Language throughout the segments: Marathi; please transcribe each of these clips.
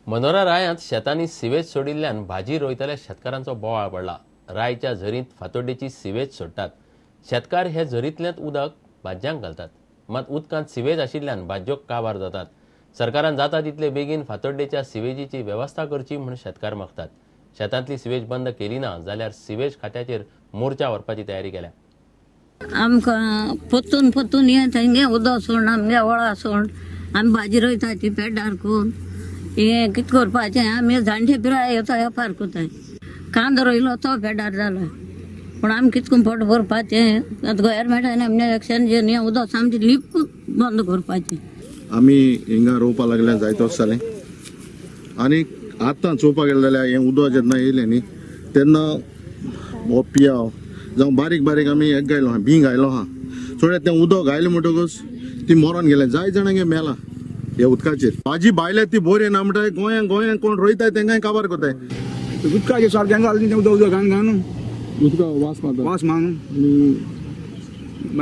मनोरा रायांत शेतांनी सिवेज सोडिल्ल्यान भाजी रोयतल्या शेतकारांचो बोवाळ पडला। रायच्या झरींत फातोड्डेची सिवेज सोडटात। शेतकार हे झरींतलें उदक भाज्यांक घालतात, मात उदकांत सिवेज आशिल्ल्यान भाज्यो काबार जातात। सरकारान जाता तितले बेगीन फातोड्डेच्या सिवेजीची वेवस्था करची म्हूण शेतकार मागतात। शेतांतली सिवेज बंद केली ना जाल्यार सिवेज खात्याचेर मोर्चा व्हरपाची तयारी केल्या। आमकां पोत्तून पोत्तून थंय उदक सोड, आमगे वळा सोड, आमी भाजी रोयताची पेड्डार करून हे कितें करपाचें। आमी जाणटे पिराय येता वेपार कोताय, कांदो रोयलो तो पेड्डार जालो, पूण आमी कितें करून पोट भरपाचें। गव्हर्मेंटान आमगे एक्शन घेवन हें उदक सामकें लिप बंद करपाचें। आमी हिंगा रोवपा लागल्या जायत वर्स जालें, आनी आतां चोवपाक गेले जाल्यार हें उदक जेन्ना येयलें न्ही तेन्ना हो पियाव जावं बारीक बारीक आमी हें गायलो आहा, बीं गायलो आहा, थोडें तें उदक गायलें म्हणटकच ती मरोन गेलें। जाय जाणांगे मेला हे उदकाचेर। भाजी बायले ती बोर येना म्हणटाय, गोंयान कोण रोयताय तेंकाय काबार कोताय। उदकाचे सारकें घालून उदक उदक घालून घालून उदका वास मारता, वास मारून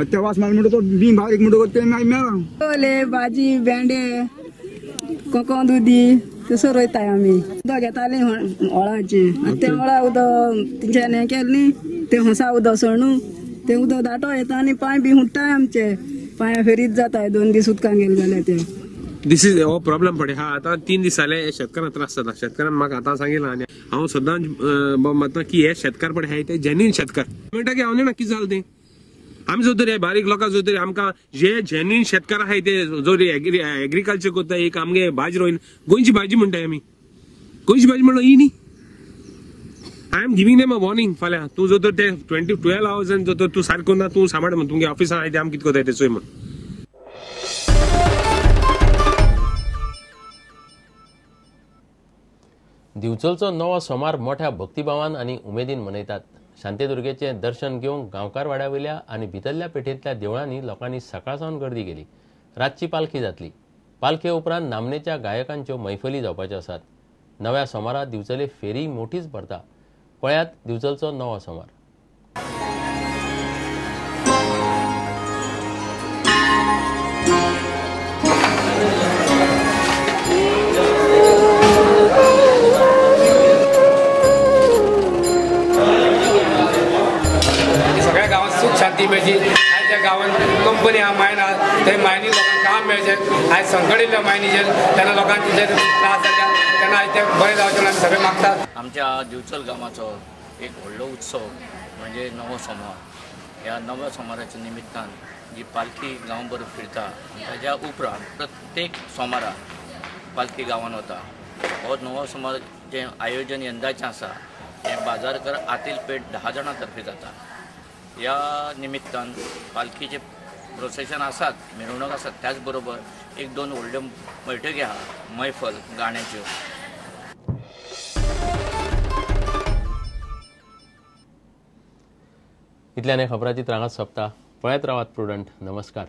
त्या वास मारून म्हणटा तो बीं बारीक म्हणटकच तें मेला। भाजी भेंडे कोकोंदुदी तसो रोयताय आमी। उदक घेताले व्हळाचे, ते व्हळा उदक तेंच्यानी हें केलें न्ही, ते हंसा उदक सोडून ते उदक दाटो येता आनी पांय बी हुट्टाय आमचे, पांया फेरीत जाताय 2 दीस उदकान गेले जाल्यार ते। दिस इज हो प्रॉब्लेम पडे हा। आता 3 दीस जाले शेतकारांक त्रास जाता। शेतकारान म्हाका आतां सांगितलां आनी हांव सदांच मानता की हे शेतकार पडे हाय ते जेन्युइन शेतकार। म्हणटा की हांव ना कितें जालें तें आमी जो तरी बारीक लोकांक जो तरी आमकां जे जेन्युइन शेतकार आहाय ते जो एग्रीकल्चर करता, एक आमगे भाजी रोयन गोंयची भाजी म्हणटाय आमी, गोंयची भाजी म्हणलो ही न्ही। I am giving them a warning. फाल्यां तूं जो तर ते 12 hours जो तर तूं सारको ना, तूं सांबाळ म्हण तुमगे ऑफिसान आहाय ते आमी कितें करताय ते चोय म्हण। दिवचलचो नवो सोमार मोठ्या भक्तिभावान आनी उमेदीन मनयतात। शांतीदुर्गेचे दर्शन घेवंक गांवकार वाड्यावयल्या आनी भितरल्या पेठेंतल्या देवळांनी लोकांनी सकाळसावन गर्दी केली। रातची पालखी जातली। पालखे उपरांत नामनेच्या गायकांच्यो मैफली जावपाच्यो आसात। नव्या सोमारा दिवचले फेरी मोठीच भरता। पळयात दिवचलचो नवो सोमार। शांती मेळची। आयज त्या गांवांत कंपनी हा मायन आहा, थंय मायनी लोकांक काम मेळचें। आयज संकट येयल्या मायनीचेर तेन्ना लोकांक तेचेर त्रास जाता, तेन्ना आयज तें बरें जावचें म्हणून आमी सगळे मागतात। आमच्या दिवचल गांवाचो एक व्हडलो उत्सव म्हणजे नवो सोमार। ह्या नव्या सोमाराच्या निमित्तान जी पालखी गांवभर फिरता, ताच्या उपरांत प्रत्येक सोमारा पालखी गांवांत वता। हो नवो सोमार जें आयोजन यंदाचें आसा हें बाजारकर आतील पेठ 10 जाणां तर्फे जाता। ह्या निमित्तान पालखीचे प्रोसेशन आसात, मिरवणूक आसात, त्याच बरोबर 1-2 व्हडल्यो बैठकी आहा, मैफल गाण्याच्यो। इतल्यान खबरांची रांगात सोंपता। पळयत रावात प्रुडंट। नमस्कार।